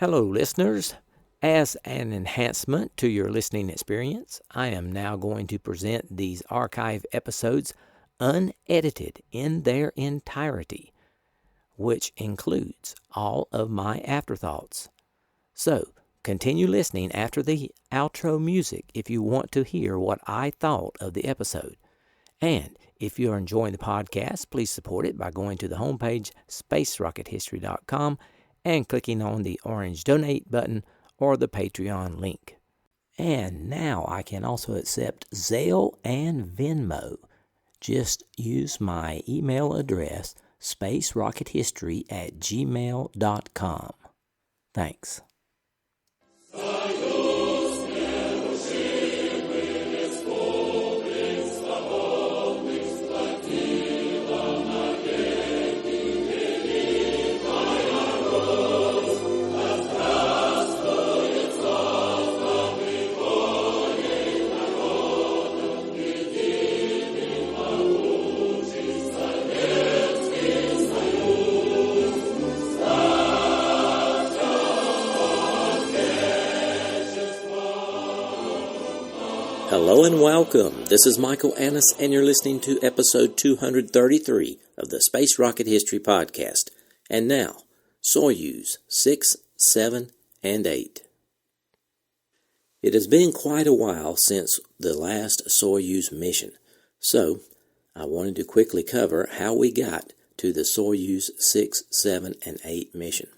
Hello, listeners. As an enhancement to your listening experience, I am now going to present these archive episodes unedited in their entirety, which includes all of my afterthoughts. So, continue listening after the outro music if you want to hear what I thought of the episode. And if you're enjoying the podcast, please support it by going to the homepage, spacerockethistory.com, and clicking on the orange donate button or the Patreon link. And now I can also accept Zelle and Venmo. Just use my email address, spacerockethistory@gmail.com. Thanks. Hello and welcome. This is Michael Annis, and you're listening to episode 233 of the Space Rocket History Podcast. And now, Soyuz 6, 7, and 8. It has been quite a while since the last Soyuz mission, so I wanted to quickly cover how we got to the Soyuz 6, 7, and 8 mission.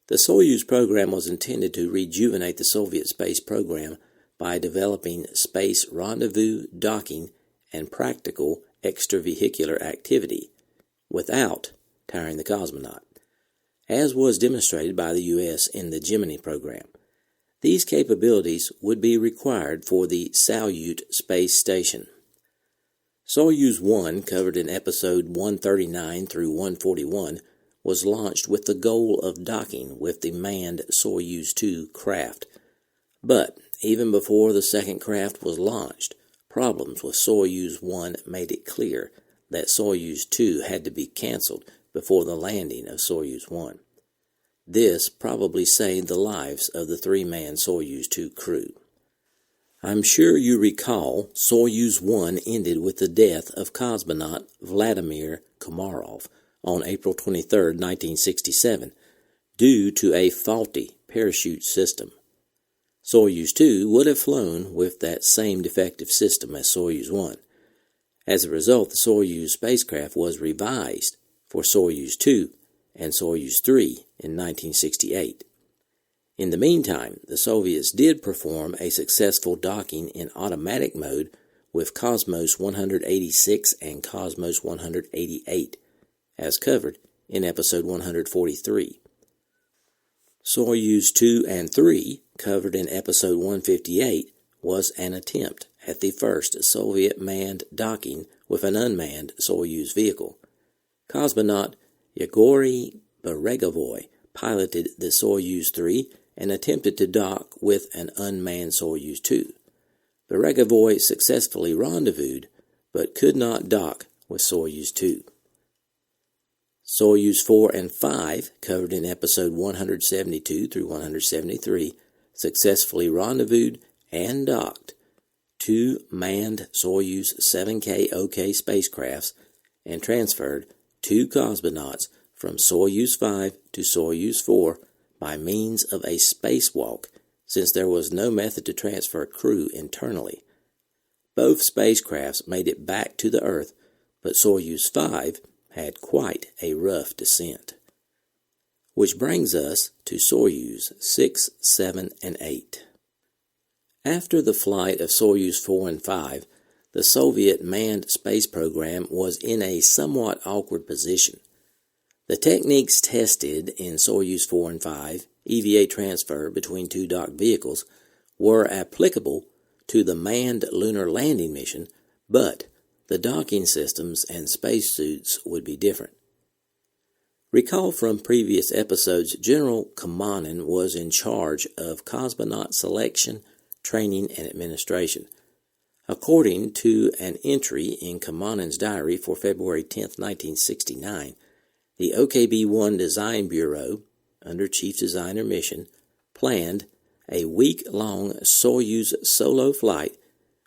The Soyuz program was intended to rejuvenate the Soviet space program by developing space rendezvous, docking, and practical extravehicular activity without tiring the cosmonaut, as was demonstrated by the U.S. in the Gemini program. These capabilities would be required for the Salyut space station. Soyuz 1, covered in episode 139 through 141, was launched with the goal of docking with the manned Soyuz 2 craft, but even before the second craft was launched, problems with Soyuz 1 made it clear that Soyuz 2 had to be canceled before the landing of Soyuz 1. This probably saved the lives of the three-man Soyuz 2 crew. I'm sure you recall Soyuz 1 ended with the death of cosmonaut Vladimir Komarov on April 23, 1967, due to a faulty parachute system. Soyuz 2 would have flown with that same defective system as Soyuz 1. As a result, the Soyuz spacecraft was revised for Soyuz 2 and Soyuz 3 in 1968. In the meantime, the Soviets did perform a successful docking in automatic mode with Cosmos 186 and Cosmos 188, as covered in episode 143. Soyuz 2 and 3, covered in episode 158, was an attempt at the first Soviet manned docking with an unmanned Soyuz vehicle. Cosmonaut Yegori Beregovoy piloted the Soyuz 3 and attempted to dock with an unmanned Soyuz 2. Beregovoy successfully rendezvoused, but could not dock with Soyuz 2. Soyuz 4 and 5, covered in episode 172 through 173, successfully rendezvoused and docked two manned Soyuz 7K OK spacecrafts and transferred two cosmonauts from Soyuz 5 to Soyuz 4 by means of a spacewalk, since there was no method to transfer crew internally. Both spacecrafts made it back to the Earth, but Soyuz 5 had quite a rough descent. Which brings us to Soyuz 6, 7, and 8. After the flight of Soyuz 4 and 5, the Soviet manned space program was in a somewhat awkward position. The techniques tested in Soyuz 4 and 5, EVA transfer between two docked vehicles, were applicable to the manned lunar landing mission, but the docking systems and spacesuits would be different. Recall from previous episodes, General Kamanin was in charge of cosmonaut selection, training, and administration. According to an entry in Kamanin's diary for February 10, 1969, the OKB-1 Design Bureau, under Chief Designer Mission, planned a week-long Soyuz solo flight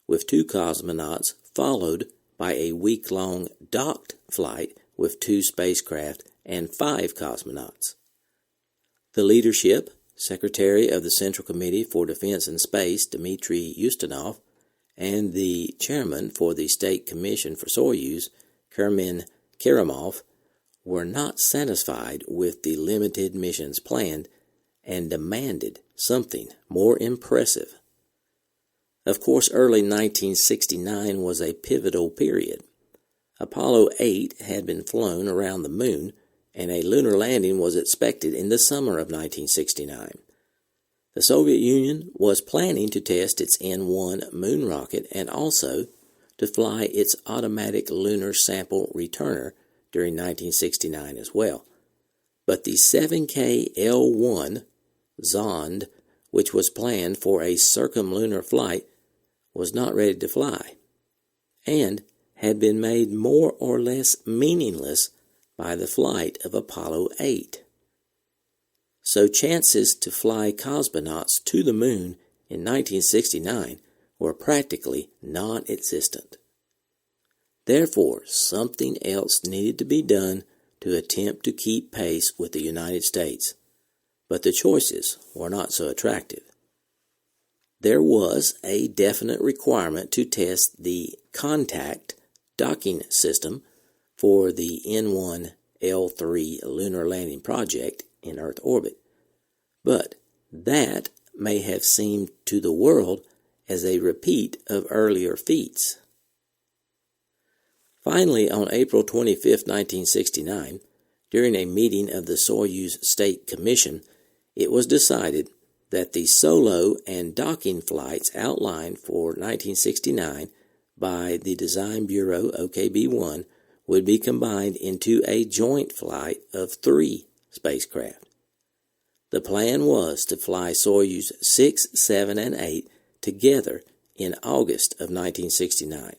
with 2 cosmonauts, followed by a week-long docked flight with 2 spacecraft and 5 cosmonauts. The leadership, Secretary of the Central Committee for Defense and Space, Dmitry Ustinov, and the chairman for the State Commission for Soyuz, Kermin Kerimov, were not satisfied with the limited missions planned and demanded something more impressive. Of course, early 1969 was a pivotal period. Apollo 8 had been flown around the moon, and a lunar landing was expected in the summer of 1969. The Soviet Union was planning to test its N-1 moon rocket and also to fly its automatic lunar sample returner during 1969 as well. But the 7K L-1 Zond, which was planned for a circumlunar flight, was not ready to fly, and had been made more or less meaningless by the flight of Apollo 8. So chances to fly cosmonauts to the moon in 1969 were practically non-existent. Therefore, something else needed to be done to attempt to keep pace with the United States, but the choices were not so attractive. There was a definite requirement to test the contact docking system for the N-1L3 lunar landing project in Earth orbit, but that may have seemed to the world as a repeat of earlier feats. Finally, on April 25, 1969, during a meeting of the Soyuz State Commission, it was decided that the solo and docking flights outlined for 1969 by the Design Bureau OKB-1 would be combined into a joint flight of 3 spacecraft. The plan was to fly Soyuz 6, 7, and 8 together in August of 1969.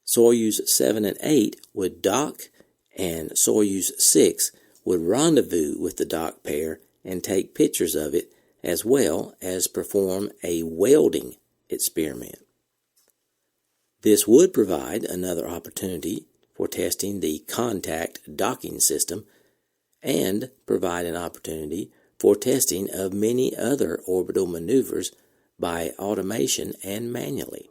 Soyuz 7 and 8 would dock, and Soyuz 6 would rendezvous with the docked pair and take pictures of it, as well as perform a welding experiment. This would provide another opportunity for testing the contact docking system and provide an opportunity for testing of many other orbital maneuvers by automation and manually,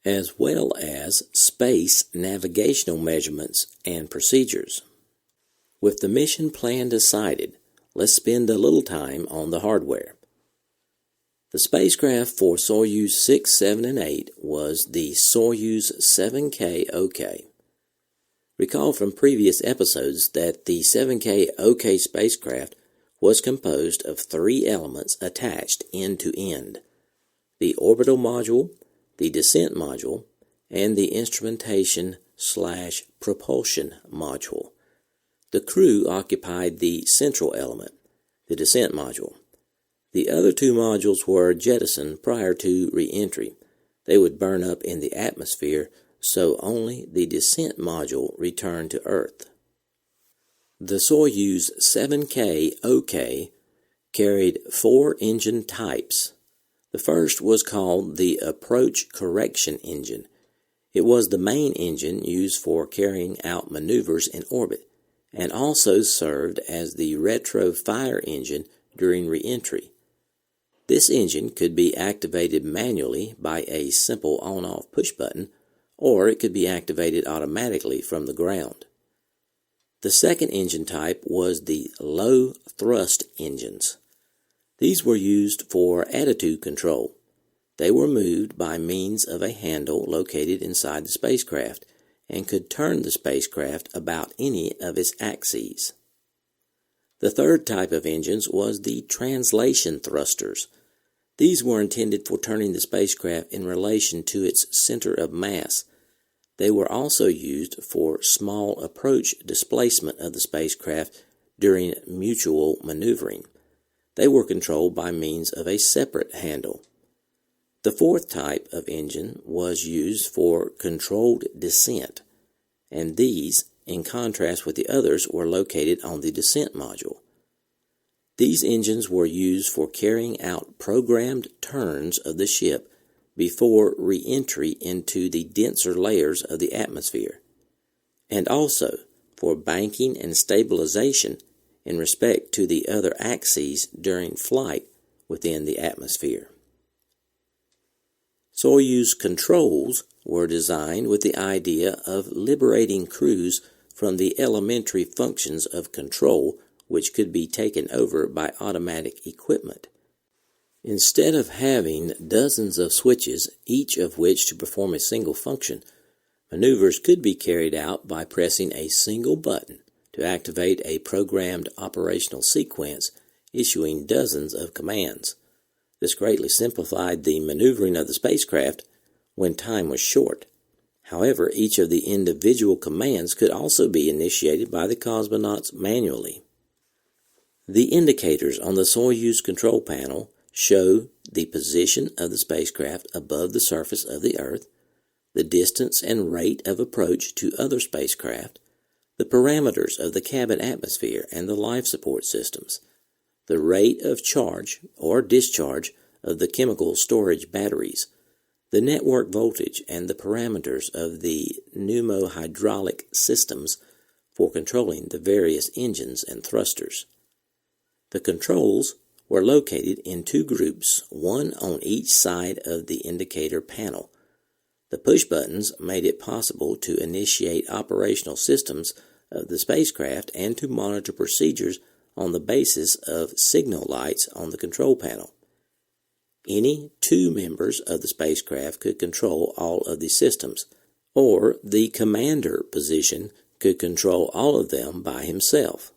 as well as space navigational measurements and procedures. With the mission plan decided, let's spend a little time on the hardware. The spacecraft for Soyuz 6, 7, and 8 was the Soyuz 7K OK. Recall from previous episodes that the 7K OK spacecraft was composed of 3 elements attached end to end: the orbital module, the descent module, and the instrumentation/propulsion module. The crew occupied the central element, the descent module. The other 2 modules were jettisoned prior to re-entry. They would burn up in the atmosphere, so only the descent module returned to Earth. The Soyuz 7K OK carried 4 engine types. The first was called the approach correction engine. It was the main engine used for carrying out maneuvers in orbit, and also served as the retro fire engine during re-entry. This engine could be activated manually by a simple on-off push button, or it could be activated automatically from the ground. The second engine type was the low thrust engines. These were used for attitude control. They were moved by means of a handle located inside the spacecraft and could turn the spacecraft about any of its axes. The third type of engines was the translation thrusters. These were intended for turning the spacecraft in relation to its center of mass. They were also used for small approach displacement of the spacecraft during mutual maneuvering. They were controlled by means of a separate handle. The fourth type of engine was used for controlled descent, and these, in contrast with the others, were located on the descent module. These engines were used for carrying out programmed turns of the ship before re-entry into the denser layers of the atmosphere, and also for banking and stabilization in respect to the other axes during flight within the atmosphere. Soyuz controls were designed with the idea of liberating crews from the elementary functions of control which could be taken over by automatic equipment. Instead of having dozens of switches, each of which to perform a single function, maneuvers could be carried out by pressing a single button to activate a programmed operational sequence issuing dozens of commands. This greatly simplified the maneuvering of the spacecraft when time was short. However, each of the individual commands could also be initiated by the cosmonauts manually. The indicators on the Soyuz control panel show the position of the spacecraft above the surface of the Earth, the distance and rate of approach to other spacecraft, the parameters of the cabin atmosphere and the life support systems, the rate of charge or discharge of the chemical storage batteries, the network voltage and the parameters of the pneumohydraulic systems for controlling the various engines and thrusters. The controls were located in two groups, one on each side of the indicator panel. The push buttons made it possible to initiate operational systems of the spacecraft and to monitor procedures on the basis of signal lights on the control panel. Any two members of the spacecraft could control all of the systems, or the commander position could control all of them by himself.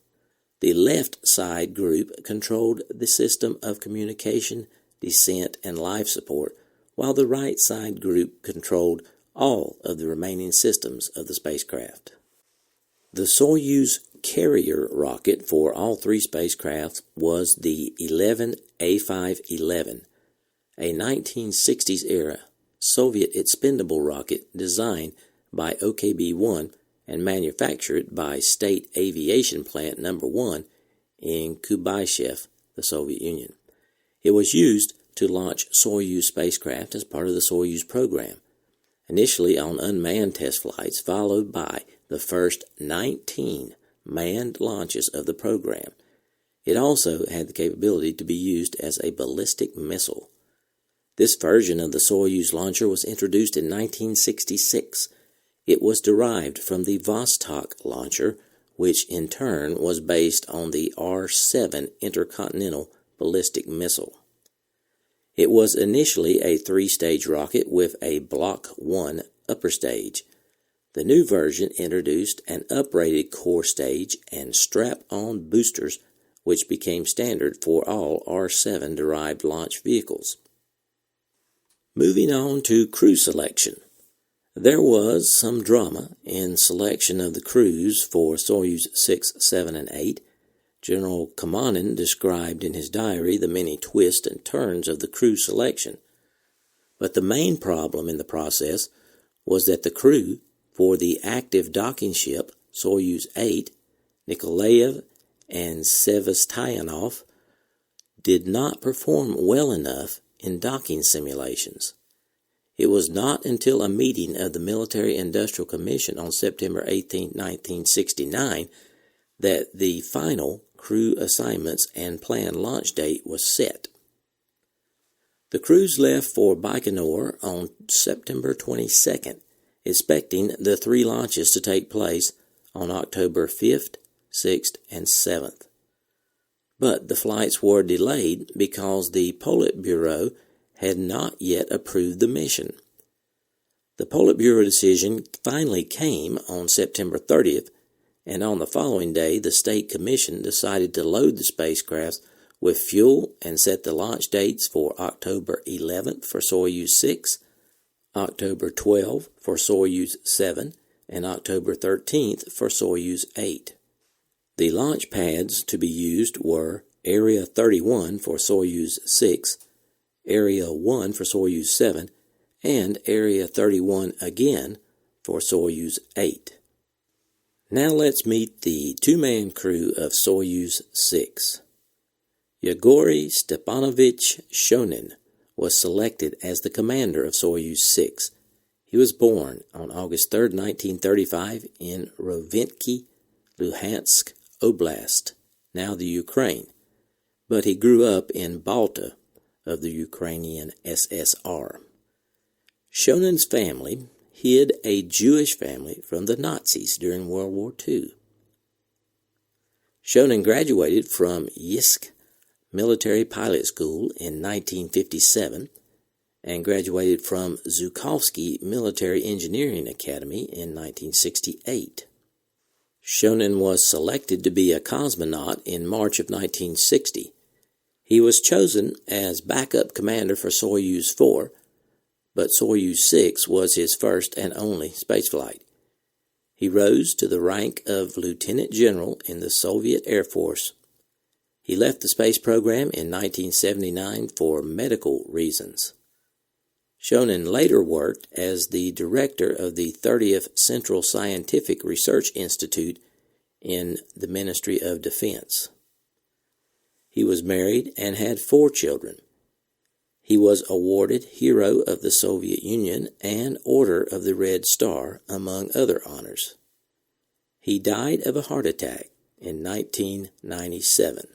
The left side group controlled the system of communication, descent, and life support, while the right side group controlled all of the remaining systems of the spacecraft. The Soyuz carrier rocket for all three spacecrafts was the 11A511, a 1960s-era Soviet expendable rocket designed by OKB-1 and manufactured by State Aviation Plant No. 1 in Kubasov, the Soviet Union. It was used to launch Soyuz spacecraft as part of the Soyuz program, initially on unmanned test flights, followed by the first 19 manned launches of the program. It also had the capability to be used as a ballistic missile. This version of the Soyuz launcher was introduced in 1966. It was derived from the Vostok launcher, which in turn was based on the R-7 intercontinental ballistic missile. It was initially a three-stage rocket with a Block 1 upper stage. The new version introduced an uprated core stage and strap-on boosters, which became standard for all R-7-derived launch vehicles. Moving on to crew selection. There was some drama in selection of the crews for Soyuz 6, 7, and 8. General Kamanin described in his diary the many twists and turns of the crew selection. But the main problem in the process was that the crew for the active docking ship Soyuz 8, Nikolaev and Sevastyanov, did not perform well enough in docking simulations. It was not until a meeting of the Military-Industrial Commission on September 18, 1969, that the final crew assignments and planned launch date was set. The crews left for Baikonur on September 22nd, expecting the three launches to take place on October 5th, 6th, and 7th. But the flights were delayed because the Politburo had not yet approved the mission. The Politburo decision finally came on September 30th, and on the following day the State Commission decided to load the spacecraft with fuel and set the launch dates for October 11th for Soyuz 6, October 12th for Soyuz 7, and October 13th for Soyuz 8. The launch pads to be used were Area 31 for Soyuz 6, Area 1 for Soyuz 7, and Area 31 again for Soyuz 8. Now let's meet the two-man crew of Soyuz 6. Yegor Stepanovich Shonin was selected as the commander of Soyuz 6. He was born on August 3, 1935 in Rovinky, Luhansk Oblast, now the Ukraine, but he grew up in Balta of the Ukrainian SSR. Shonin's family hid a Jewish family from the Nazis during World War II. Shonin graduated from Yeisk Military Pilot School in 1957 and graduated from Zhukovsky Military Engineering Academy in 1968. Shonin was selected to be a cosmonaut in March of 1960. He was chosen as backup commander for Soyuz 4, but Soyuz 6 was his first and only spaceflight. He rose to the rank of lieutenant general in the Soviet Air Force. He left the space program in 1979 for medical reasons. Shonin later worked as the director of the 30th Central Scientific Research Institute in the Ministry of Defense. He was married and had 4 children. He was awarded Hero of the Soviet Union and Order of the Red Star, among other honors. He died of a heart attack in 1997.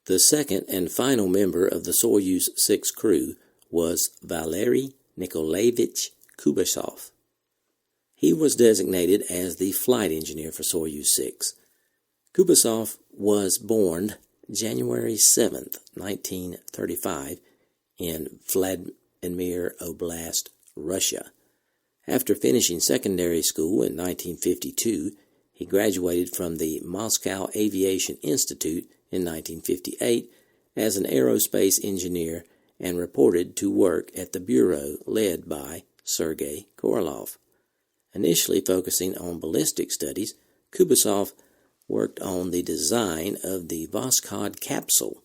The second and final member of the Soyuz 6 crew was Valery Nikolaevich Kubasov. He was designated as the flight engineer for Soyuz 6. Kubasov was born January 7, 1935, in Vladimir Oblast, Russia. After finishing secondary school in 1952, he graduated from the Moscow Aviation Institute in 1958 as an aerospace engineer and reported to work at the bureau led by Sergei Korolev. Initially focusing on ballistic studies, Kubasov worked on the design of the Volkov capsule.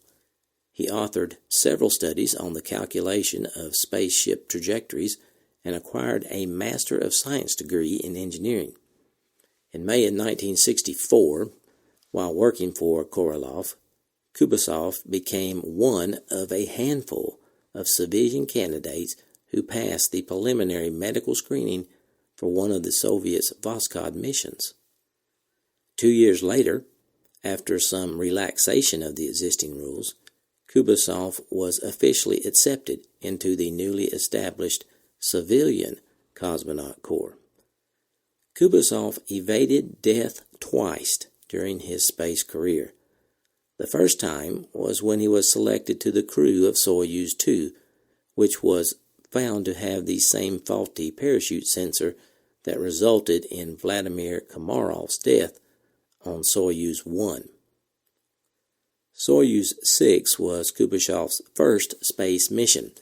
He authored several studies on the calculation of spaceship trajectories and acquired a Master of Science degree in engineering. In May of 1964, while working for Korolev, Kubasov became one of a handful of civilian candidates who passed the preliminary medical screening for one of the Soviet's Volkov missions. 2 years later, after some relaxation of the existing rules, Kubasov was officially accepted into the newly established Civilian Cosmonaut Corps. Kubasov evaded death twice during his space career. The first time was when he was selected to the crew of Soyuz 2, which was found to have the same faulty parachute sensor that resulted in Vladimir Komarov's death on Soyuz 1. Soyuz 6 was Kubasov's first space mission.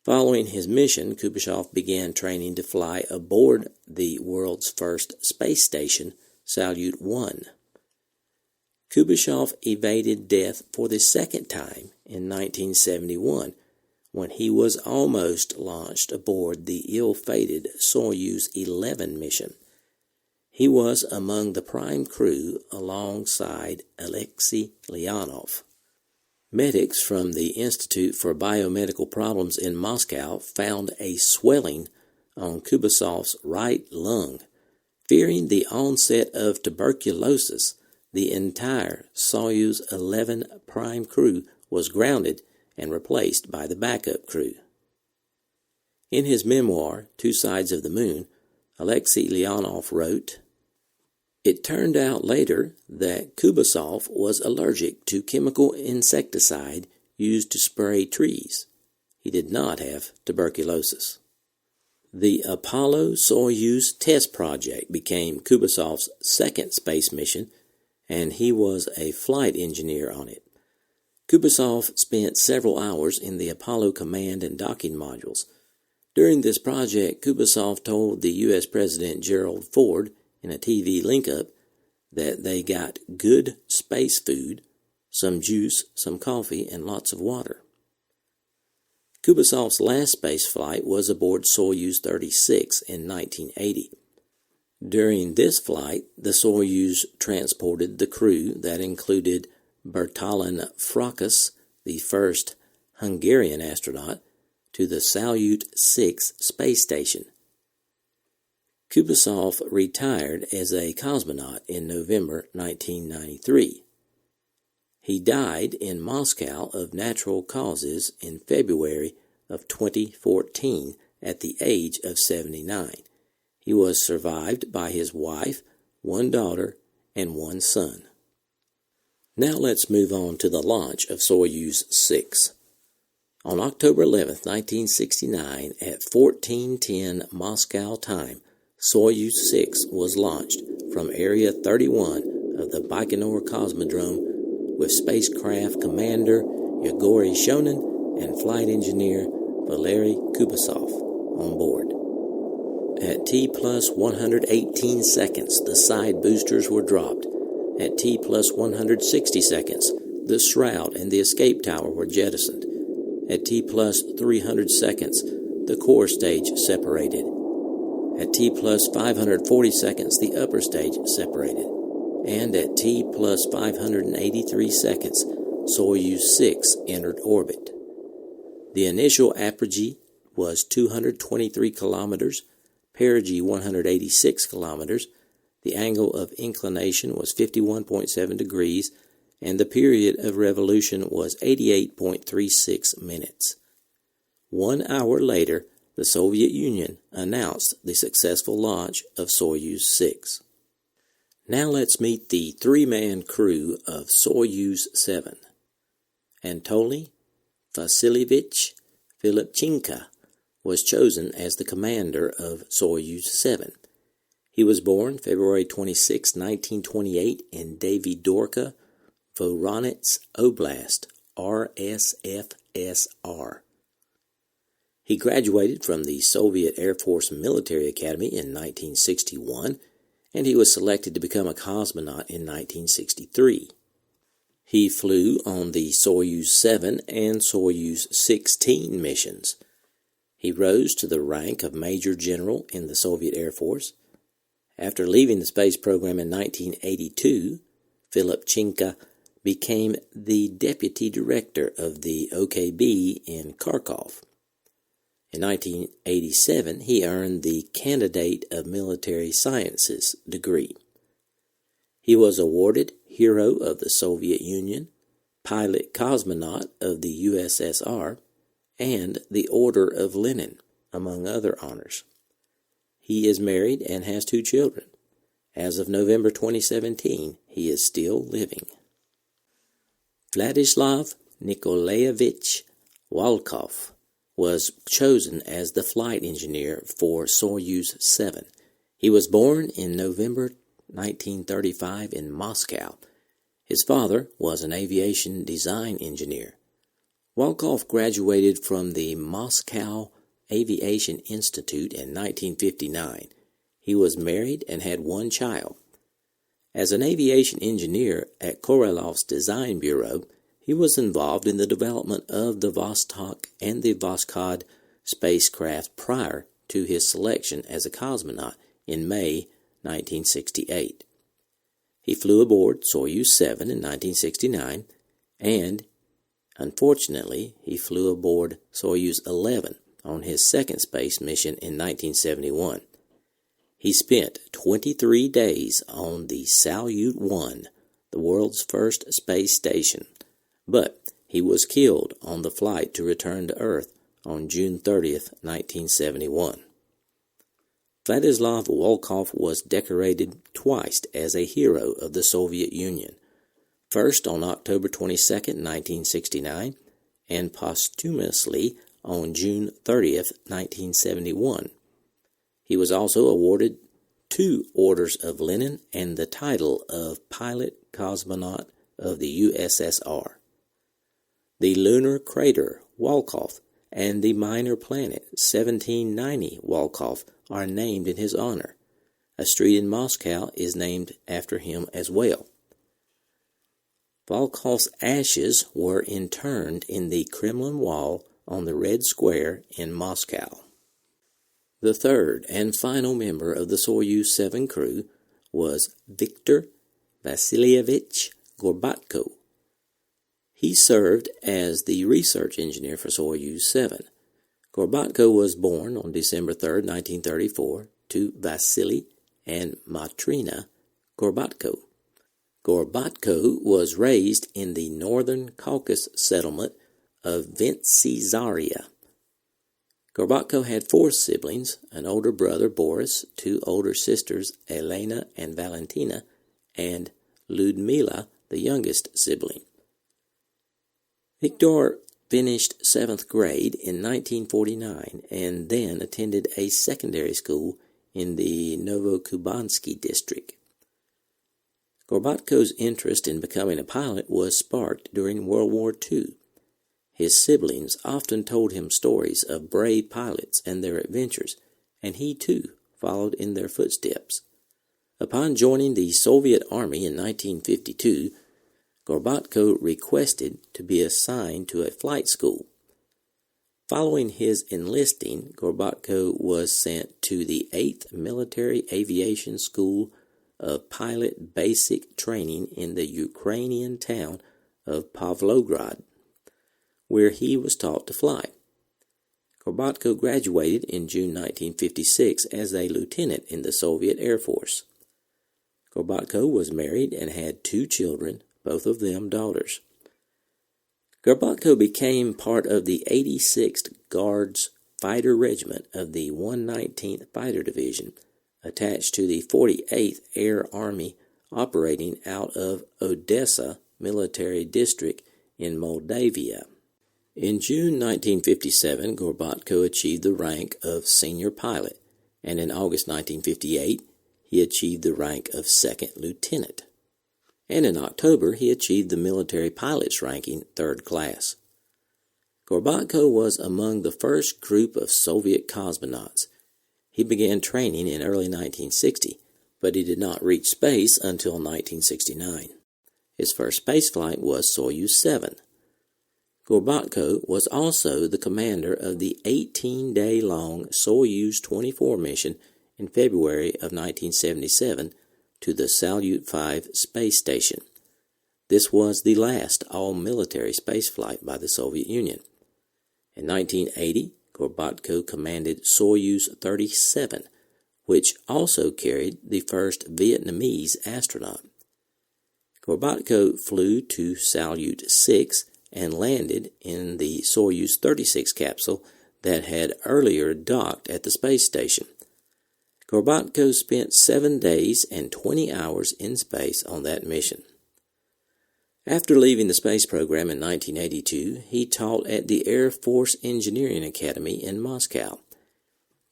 Following his mission, Kubasov began training to fly aboard the world's first space station, Salyut 1. Kubasov evaded death for the second time in 1971, when he was almost launched aboard the ill-fated Soyuz 11 mission. He was among the prime crew alongside Alexei Leonov. Medics from the Institute for Biomedical Problems in Moscow found a swelling on Kubasov's right lung. Fearing the onset of tuberculosis, the entire Soyuz 11 prime crew was grounded and replaced by the backup crew. In his memoir, Two Sides of the Moon, Alexei Leonov wrote, "It turned out later that Kubasov was allergic to chemical insecticide used to spray trees. He did not have tuberculosis." The Apollo-Soyuz test project became Kubasov's second space mission, and he was a flight engineer on it. Kubasov spent several hours in the Apollo command and docking modules. During this project, Kubasov told the U.S. President Gerald Ford in a TV link-up that they got good space food, some juice, some coffee, and lots of water. Kubasov's last space flight was aboard Soyuz 36 in 1980. During this flight, the Soyuz transported the crew that included Bertalan Fracas, the first Hungarian astronaut, to the Salyut 6 space station. Kubasov retired as a cosmonaut in November 1993. He died in Moscow of natural causes in February of 2014 at the age of 79. He was survived by his wife, one daughter, and one son. Now let's move on to the launch of Soyuz 6. On October 11, 1969, at 14:10 Moscow time, Soyuz 6 was launched from Area 31 of the Baikonur Cosmodrome with spacecraft commander Yuri Shonin and flight engineer Valery Kubasov on board. At T plus 118 seconds, the side boosters were dropped. At T plus 160 seconds, the shroud and the escape tower were jettisoned. At T plus 300 seconds, the core stage separated. At T plus 540 seconds, the upper stage separated. And at T plus 583 seconds, Soyuz 6 entered orbit. The initial apogee was 223 kilometers, perigee 186 kilometers, the angle of inclination was 51.7 degrees, and the period of revolution was 88.36 minutes. 1 hour later, the Soviet Union announced the successful launch of Soyuz 6. Now let's meet the three-man crew of Soyuz 7. Anatoly Vasilievich Filipchenko was chosen as the commander of Soyuz 7. He was born February 26, 1928 in Davidorka, Voronezh Oblast, RSFSR. He graduated from the Soviet Air Force Military Academy in 1961, and he was selected to become a cosmonaut in 1963. He flew on the Soyuz 7 and Soyuz 16 missions. He rose to the rank of Major General in the Soviet Air Force. After leaving the space program in 1982, Filipchenko became the deputy director of the OKB in Kharkov. In 1987, he earned the Candidate of Military Sciences degree. He was awarded Hero of the Soviet Union, Pilot Cosmonaut of the USSR, and the Order of Lenin, among other honors. He is married and has 2 children. As of November 2017, he is still living. Vladislav Nikolaevich Volkov was chosen as the flight engineer for Soyuz 7. He was born in November 1935 in Moscow. His father was an aviation design engineer. Volkov graduated from the Moscow Aviation Institute in 1959. He was married and had 1 child. As an aviation engineer at Korolov's Design Bureau, he was involved in the development of the Vostok and the Voskhod spacecraft prior to his selection as a cosmonaut in May 1968. He flew aboard Soyuz 7 in 1969, and, unfortunately, he flew aboard Soyuz 11 on his second space mission in 1971. He spent 23 days on the Salyut 1, the world's first space station, but he was killed on the flight to return to Earth on June 30th, 1971. Vladislav Volkov was decorated twice as a hero of the Soviet Union, first on October 22, 1969, and posthumously on June 30th, 1971. He was also awarded 2 Orders of Lenin and the title of Pilot Cosmonaut of the USSR. The lunar crater Volkov and the minor planet 1790 Volkov are named in his honor. A street in Moscow is named after him as well. Volkov's ashes were interned in the Kremlin Wall on the Red Square in Moscow. The third and final member of the Soyuz 7 crew was Viktor Vasilievich Gorbatko. He served as the research engineer for Soyuz 7. Gorbatko was born on December 3, 1934, to Vasily and Matrina Gorbatko. Gorbatko was raised in the northern Caucasus settlement of Vintsizaria. Gorbatko had 4 siblings, an older brother, Boris, 2 older sisters, Elena and Valentina, and Ludmila, the youngest sibling. Viktor finished 7th grade in 1949 and then attended a secondary school in the Novokubansky district. Gorbatko's interest in becoming a pilot was sparked during World War II. His siblings often told him stories of brave pilots and their adventures, and he too followed in their footsteps. Upon joining the Soviet Army in 1952, Gorbatko requested to be assigned to a flight school. Following his enlisting, Gorbatko was sent to the 8th Military Aviation School of Pilot Basic Training in the Ukrainian town of Pavlograd, where he was taught to fly. Gorbatko graduated in June 1956 as a lieutenant in the Soviet Air Force. Gorbatko was married and had 2 children, both of them daughters. Gorbatko became part of the 86th Guards Fighter Regiment of the 119th Fighter Division, attached to the 48th Air Army operating out of Odessa Military District in Moldavia. In June 1957, Gorbatko achieved the rank of senior pilot, and in August 1958, he achieved the rank of second lieutenant. And in October, he achieved the military pilot's ranking 3rd class. Gorbatko was among the first group of Soviet cosmonauts. He began training in early 1960, but he did not reach space until 1969. His first spaceflight was Soyuz 7. Gorbatko was also the commander of the 18-day-long Soyuz 24 mission in February of 1977 to the Salyut 5 space station. This was the last all-military spaceflight by the Soviet Union. In 1980, Gorbatko commanded Soyuz 37, which also carried the first Vietnamese astronaut. Gorbatko flew to Salyut 6 and landed in the Soyuz 36 capsule that had earlier docked at the space station. Gorbatko spent 7 days and 20 hours in space on that mission. After leaving the space program in 1982, he taught at the Air Force Engineering Academy in Moscow.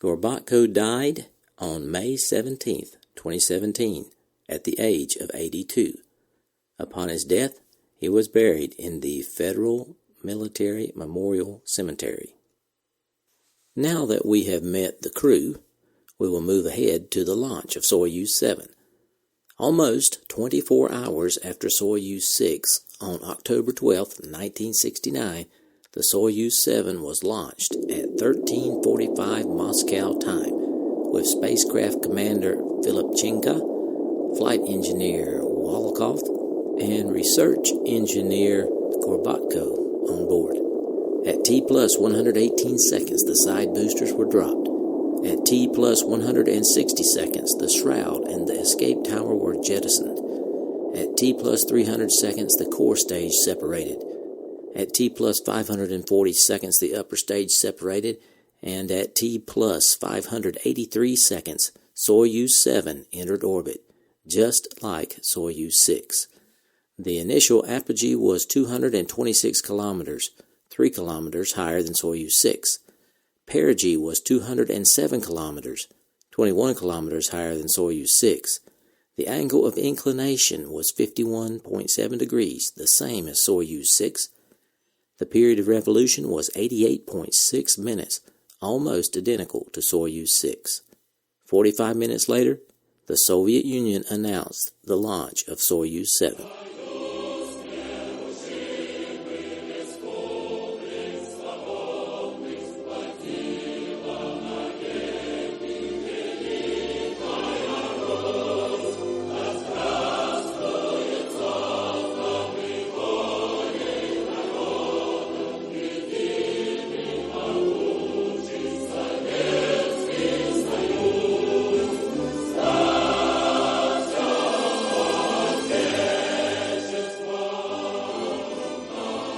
Gorbatko died on May 17, 2017, at the age of 82. Upon his death, he was buried in the Federal Military Memorial Cemetery. Now that we have met the crew, we will move ahead to the launch of Soyuz 7. Almost 24 hours after Soyuz 6, on October 12, 1969, the Soyuz 7 was launched at 13:45 Moscow time, with spacecraft commander Filipchenko, flight engineer Volkov, and research engineer Gorbatko on board. At T plus 118 seconds, the side boosters were dropped. At T plus 160 seconds, the shroud and the escape tower were jettisoned. At T plus 300 seconds, the core stage separated. At T plus 540 seconds, the upper stage separated. And at T plus 583 seconds, Soyuz 7 entered orbit, just like Soyuz 6. The initial apogee was 226 kilometers, 3 kilometers higher than Soyuz 6. Perigee was 207 kilometers, 21 kilometers higher than Soyuz 6. The angle of inclination was 51.7 degrees, the same as Soyuz 6. The period of revolution was 88.6 minutes, almost identical to Soyuz 6. 45 minutes later, the Soviet Union announced the launch of Soyuz 7.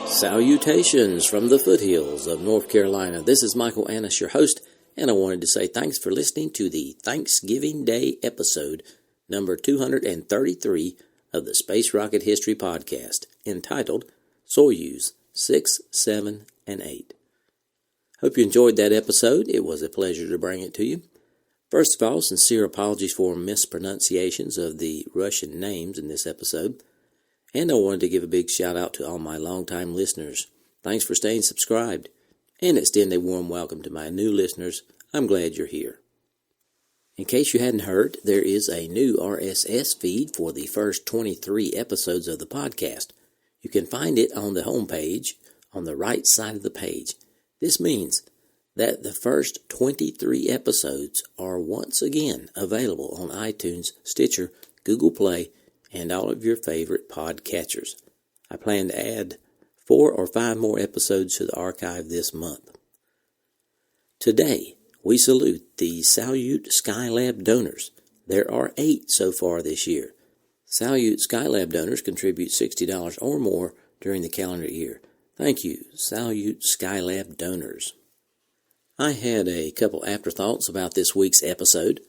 Salutations from the foothills of North Carolina. This is Michael Annis, your host, and I wanted to say thanks for listening to the Thanksgiving Day episode, number 233 of the Space Rocket History Podcast, entitled Soyuz 6, 7, and 8. Hope you enjoyed that episode. It was a pleasure to bring it to you. First of all, sincere apologies for mispronunciations of the Russian names in this episode. And I wanted to give a big shout out to all my longtime listeners. Thanks for staying subscribed. And extend a warm welcome to my new listeners. I'm glad you're here. In case you hadn't heard, there is a new RSS feed for the first 23 episodes of the podcast. You can find it on the homepage on the right side of the page. This means that the first 23 episodes are once again available on iTunes, Stitcher, Google Play, and all of your favorite podcatchers. I plan to add 4 or 5 more episodes to the archive this month. Today, we salute the Soyuz Skylab donors. There are 8 so far this year. Soyuz Skylab donors contribute $60 or more during the calendar year. Thank you, Soyuz Skylab donors. I had a couple afterthoughts about this week's episode.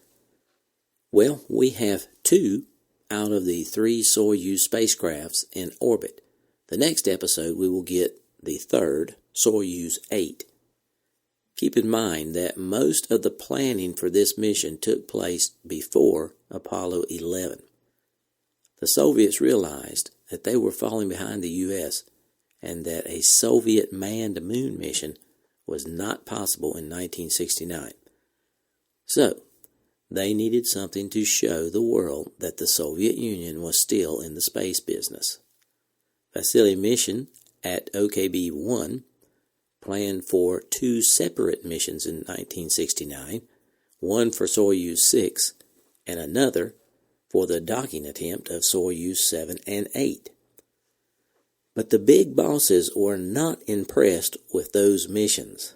Well, we have 2 out of the 3 Soyuz spacecrafts in orbit. The next episode we will get the 3rd, Soyuz 8. Keep in mind that most of the planning for this mission took place before Apollo 11. The Soviets realized that they were falling behind the U.S. and that a Soviet manned moon mission was not possible in 1969. So, they needed something to show the world that the Soviet Union was still in the space business. Vasily Mission at OKB-1 planned for 2 separate missions in 1969, one for Soyuz 6 and another for the docking attempt of Soyuz 7 and 8. But the big bosses were not impressed with those missions.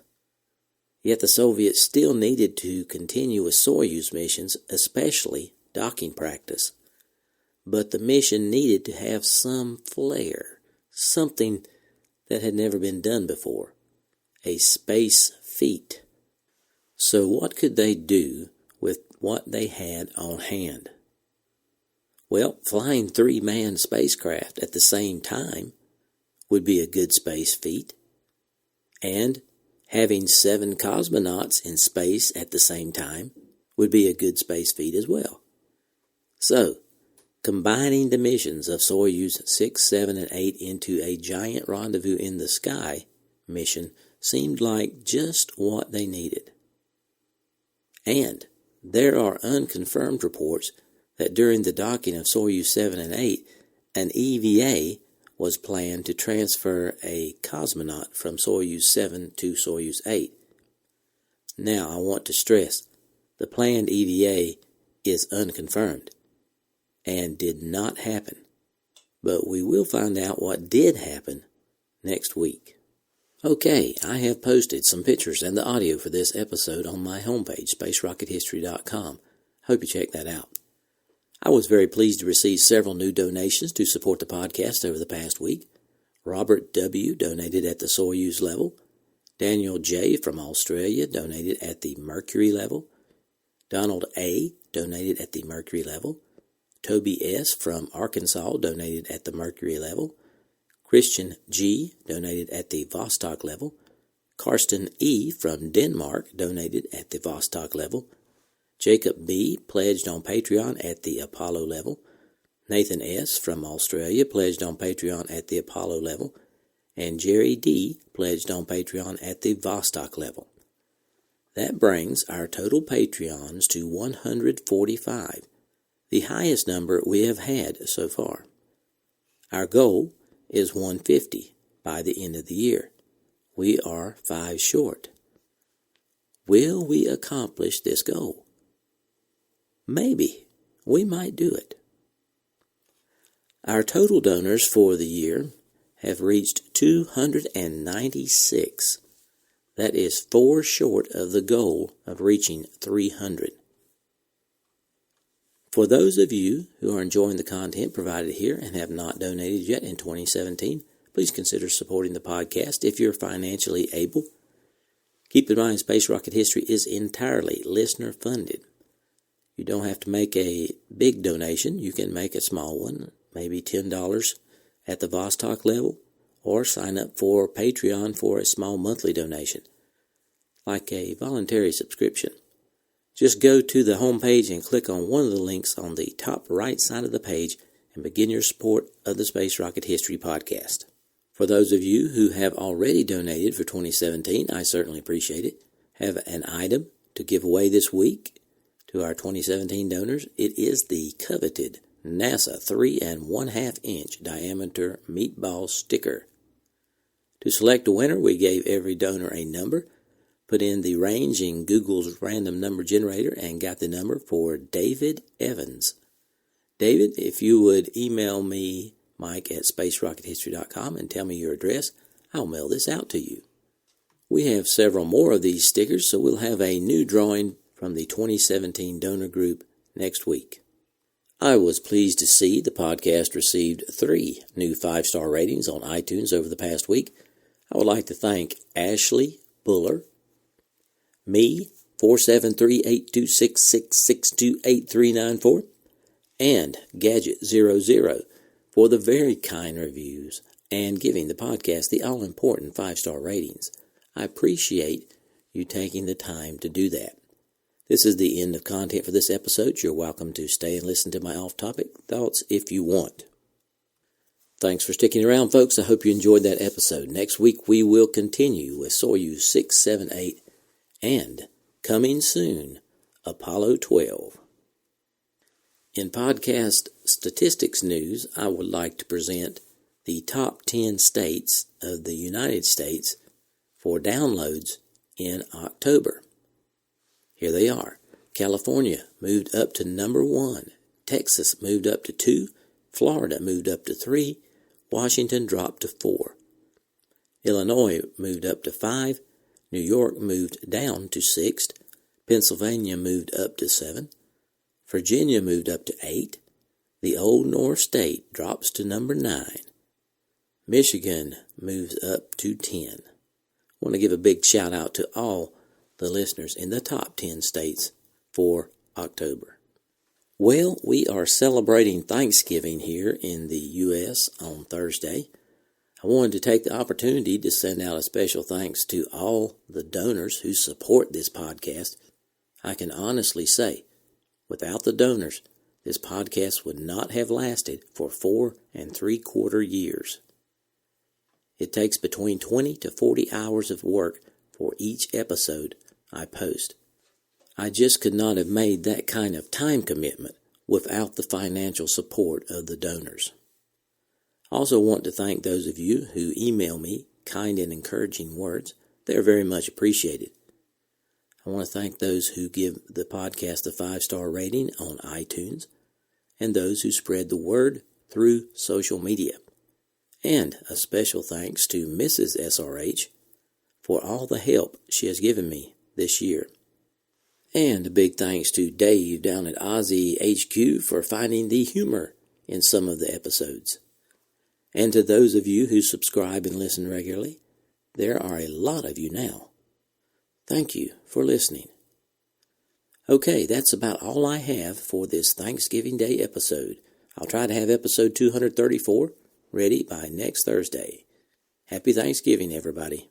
Yet the Soviets still needed to continue with Soyuz missions, especially docking practice. But the mission needed to have some flair, something that had never been done before, a space feat. So what could they do with what they had on hand? Well, flying 3 manned spacecraft at the same time would be a good space feat, and having 7 cosmonauts in space at the same time would be a good space feat as well. So, combining the missions of Soyuz 6, 7, and 8 into a giant rendezvous in the sky mission seemed like just what they needed. And there are unconfirmed reports that during the docking of Soyuz 7 and 8, an EVA was planned to transfer a cosmonaut from Soyuz 7 to Soyuz 8. Now, I want to stress, the planned EVA is unconfirmed and did not happen, but we will find out what did happen next week. Okay, I have posted some pictures and the audio for this episode on my homepage, spacerockethistory.com. Hope you check that out. I was very pleased to receive several new donations to support the podcast over the past week. Robert W. donated at the Soyuz level. Daniel J. from Australia donated at the Mercury level. Donald A. donated at the Mercury level. Toby S. from Arkansas donated at the Mercury level. Christian G. donated at the Vostok level. Karsten E. from Denmark donated at the Vostok level. Jacob B. pledged on Patreon at the Apollo level. Nathan S. from Australia pledged on Patreon at the Apollo level. And Jerry D. pledged on Patreon at the Vostok level. That brings our total Patreons to 145, the highest number we have had so far. Our goal is 150 by the end of the year. We are 5 short. Will we accomplish this goal? Maybe. We might do it. Our total donors for the year have reached 296. That is 4 short of the goal of reaching 300. For those of you who are enjoying the content provided here and have not donated yet in 2017, please consider supporting the podcast if you're financially able. Keep in mind, Space Rocket History is entirely listener-funded. You don't have to make a big donation. You can make a small one, maybe $10 at the Vostok level, or sign up for Patreon for a small monthly donation, like a voluntary subscription. Just go to the home page and click on one of the links on the top right side of the page and begin your support of the Space Rocket History podcast. For those of you who have already donated for 2017, I certainly appreciate it. Have an item to give away this week to our 2017 donors. It is the coveted NASA 3 1/2 inch diameter meatball sticker. To select a winner, we gave every donor a number, put in the range in Google's random number generator, and got the number for David Evans. David, if you would email me, Mike at spacerockethistory.com, and tell me your address, I'll mail this out to you. We have several more of these stickers, so we'll have a new drawing from the 2017 donor group next week. I was pleased to see the podcast received 3 new 5-star ratings on iTunes over the past week. I would like to thank Ashley Buller, me, 473-826-662-8394, and Gadget00 for the very kind reviews and giving the podcast the all-important 5-star ratings. I appreciate you taking the time to do that. This is the end of content for this episode. You're welcome to stay and listen to my off-topic thoughts if you want. Thanks for sticking around, folks. I hope you enjoyed that episode. Next week, we will continue with Soyuz 6, 7, 8, and, coming soon, Apollo 12. In podcast statistics news, I would like to present the top 10 states of the United States for downloads in October. Here they are. California moved up to number 1. Texas moved up to 2. Florida moved up to 3. Washington dropped to 4. Illinois moved up to 5. New York moved down to 6th. Pennsylvania moved up to 7. Virginia moved up to 8. The Old North State drops to number 9. Michigan moves up to 10. I want to give a big shout out to all the listeners in the top 10 states for October. Well, we are celebrating Thanksgiving here in the U.S. on Thursday. I wanted to take the opportunity to send out a special thanks to all the donors who support this podcast. I can honestly say, without the donors, this podcast would not have lasted for 4 3/4 years. It takes between 20 to 40 hours of work for each episode I post. I just could not have made that kind of time commitment without the financial support of the donors. I also want to thank those of you who email me kind and encouraging words. They are very much appreciated. I want to thank those who give the podcast a 5-star rating on iTunes and those who spread the word through social media. And a special thanks to Mrs. SRH for all the help she has given me this year. And a big thanks to Dave down at Aussie HQ for finding the humor in some of the episodes. And to those of you who subscribe and listen regularly, there are a lot of you now. Thank you for listening. Okay, that's about all I have for this Thanksgiving Day episode. I'll try to have episode 234 ready by next Thursday. Happy Thanksgiving, everybody.